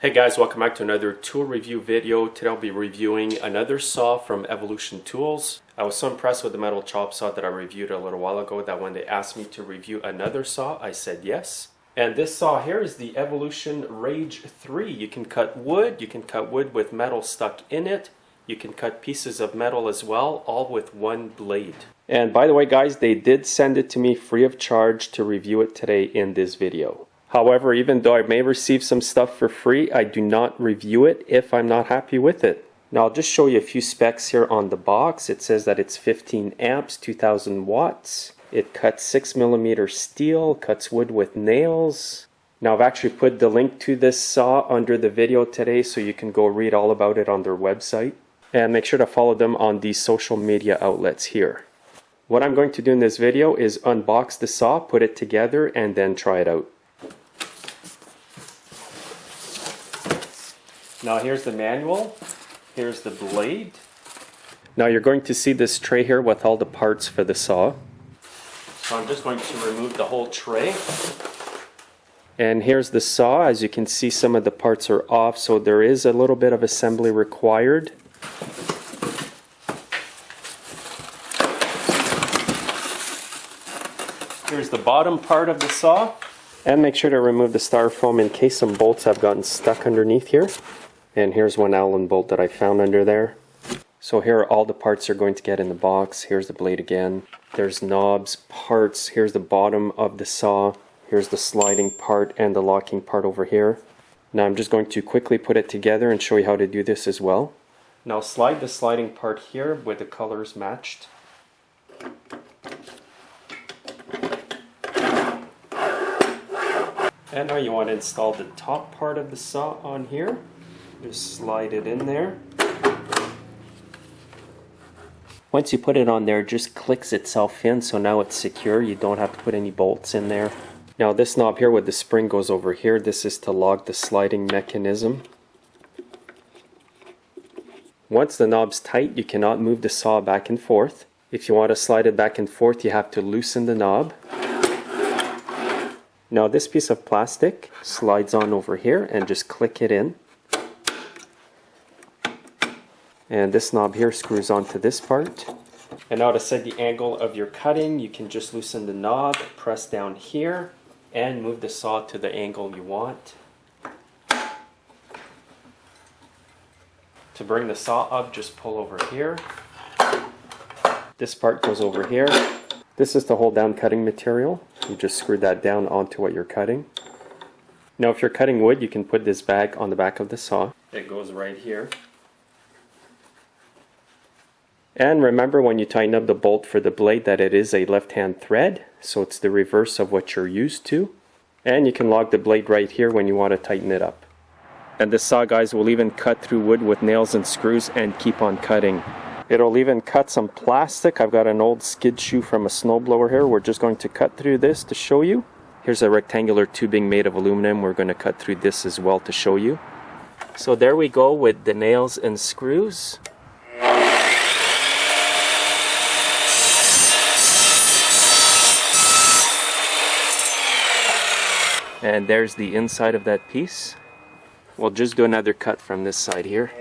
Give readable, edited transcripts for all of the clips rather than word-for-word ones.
Hey guys, welcome back to another tool review video. Today I'll be reviewing another saw from Evolution Tools. I was so impressed with the metal chop saw that I reviewed a little while ago that when they asked me to review another saw, I said yes. And this saw here is the Evolution Rage3. You can cut wood with metal stuck in it. You can cut pieces of metal as well, all with one blade. And by the way guys, they did send it to me free of charge to review it today in this video. However, even though I may receive some stuff for free, I do not review it if I'm not happy with it. Now I'll just show you a few specs here on the box. It says that it's 15 amps, 2000 watts. It cuts 6mm steel, cuts wood with nails. Now I've actually put the link to this saw under the video today so you can go read all about it on their website. And make sure to follow them on these social media outlets here. What I'm going to do in this video is unbox the saw, put it together, and then try it out. Now here's the manual, here's the blade. Now you're going to see this tray here with all the parts for the saw. So I'm just going to remove the whole tray. And here's the saw. As you can see, some of the parts are off, so there is a little bit of assembly required. Here's the bottom part of the saw. And make sure to remove the styrofoam in case some bolts have gotten stuck underneath here. And here's one Allen bolt that I found under there. So here are all the parts you're going to get in the box. Here's the blade again. There's knobs, parts. Here's the bottom of the saw. Here's the sliding part and the locking part over here. Now I'm just going to quickly put it together and show you how to do this as well. Now slide the sliding part here with the colors matched. And now you want to install the top part of the saw on here. Just slide it in there. Once you put it on there, it just clicks itself in, so now it's secure. You don't have to put any bolts in there. Now this knob here with the spring goes over here. This is to lock the sliding mechanism. Once the knob's tight, you cannot move the saw back and forth. If you want to slide it back and forth, you have to loosen the knob. Now this piece of plastic slides on over here and just click it in. And this knob here screws onto this part. And now to set the angle of your cutting, you can just loosen the knob, press down here, and move the saw to the angle you want. To bring the saw up, just pull over here. This part goes over here. This is to hold down cutting material. You just screw that down onto what you're cutting. Now if you're cutting wood, you can put this bag on the back of the saw. It goes right here. And remember when you tighten up the bolt for the blade that it is a left-hand thread, so it's the reverse of what you're used to. And you can lock the blade right here when you want to tighten it up. And this saw, guys, will even cut through wood with nails and screws and keep on cutting. It'll even cut some plastic. I've got an old skid shoe from a snowblower here. We're just going to cut through this to show you. Here's a rectangular tubing made of aluminum. We're going to cut through this as well to show you. So there we go with the nails and screws. And there's the inside of that piece. We'll just do another cut from this side here.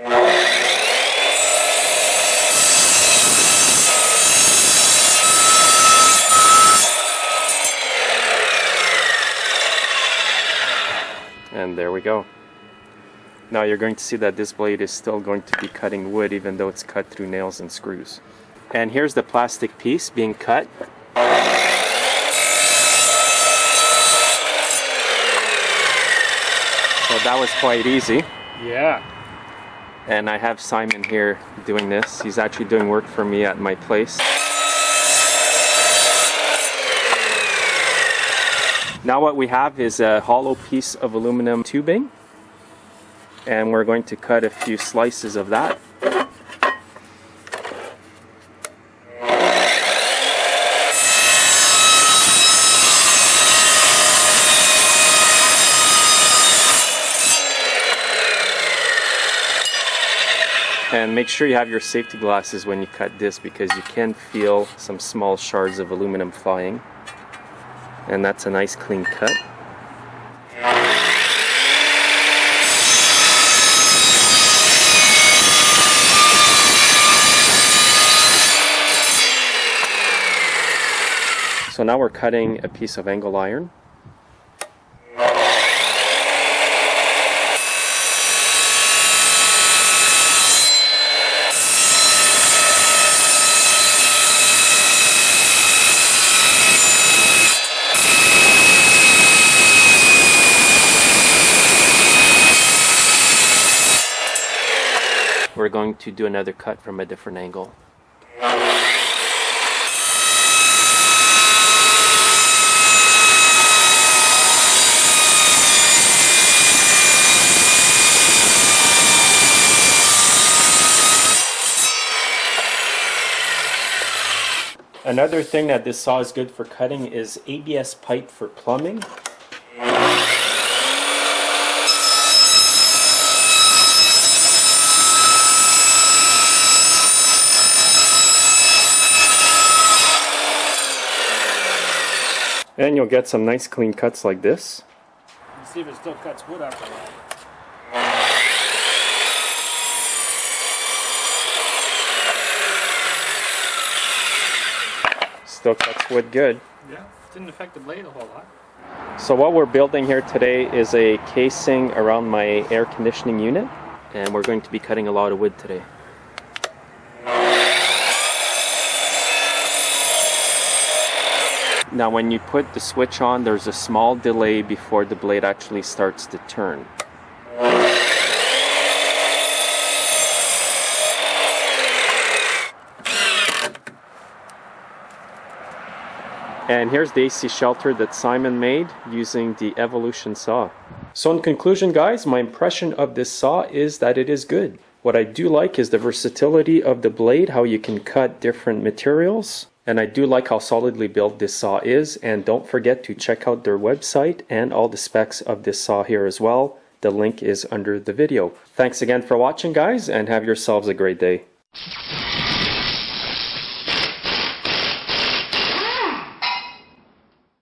And there we go. Now you're going to see that this blade is still going to be cutting wood even though it's cut through nails and screws. And here's the plastic piece being cut. So that was quite easy. Yeah. And I have Simon here doing this. He's actually doing work for me at my place. Now what we have is a hollow piece of aluminum tubing. And we're going to cut a few slices of that. And make sure you have your safety glasses when you cut this because you can feel some small shards of aluminum flying. And that's a nice clean cut. So now we're cutting a piece of angle iron. We're going to do another cut from a different angle. Another thing that this saw is good for cutting is ABS pipe for plumbing. And you'll get some nice clean cuts like this. Let's see if it still cuts wood after that. Still cuts wood good. Yeah, didn't affect the blade a whole lot. So what we're building here today is a casing around my air conditioning unit, and we're going to be cutting a lot of wood today. Now when you put the switch on, there's a small delay before the blade actually starts to turn. And here's the AC shelter that Simon made using the Evolution saw. So in conclusion guys, my impression of this saw is that it is good. What I do like is the versatility of the blade, how you can cut different materials. And I do like how solidly built this saw is. And don't forget to check out their website and all the specs of this saw here as well. The link is under the video. Thanks again for watching guys, and have yourselves a great day.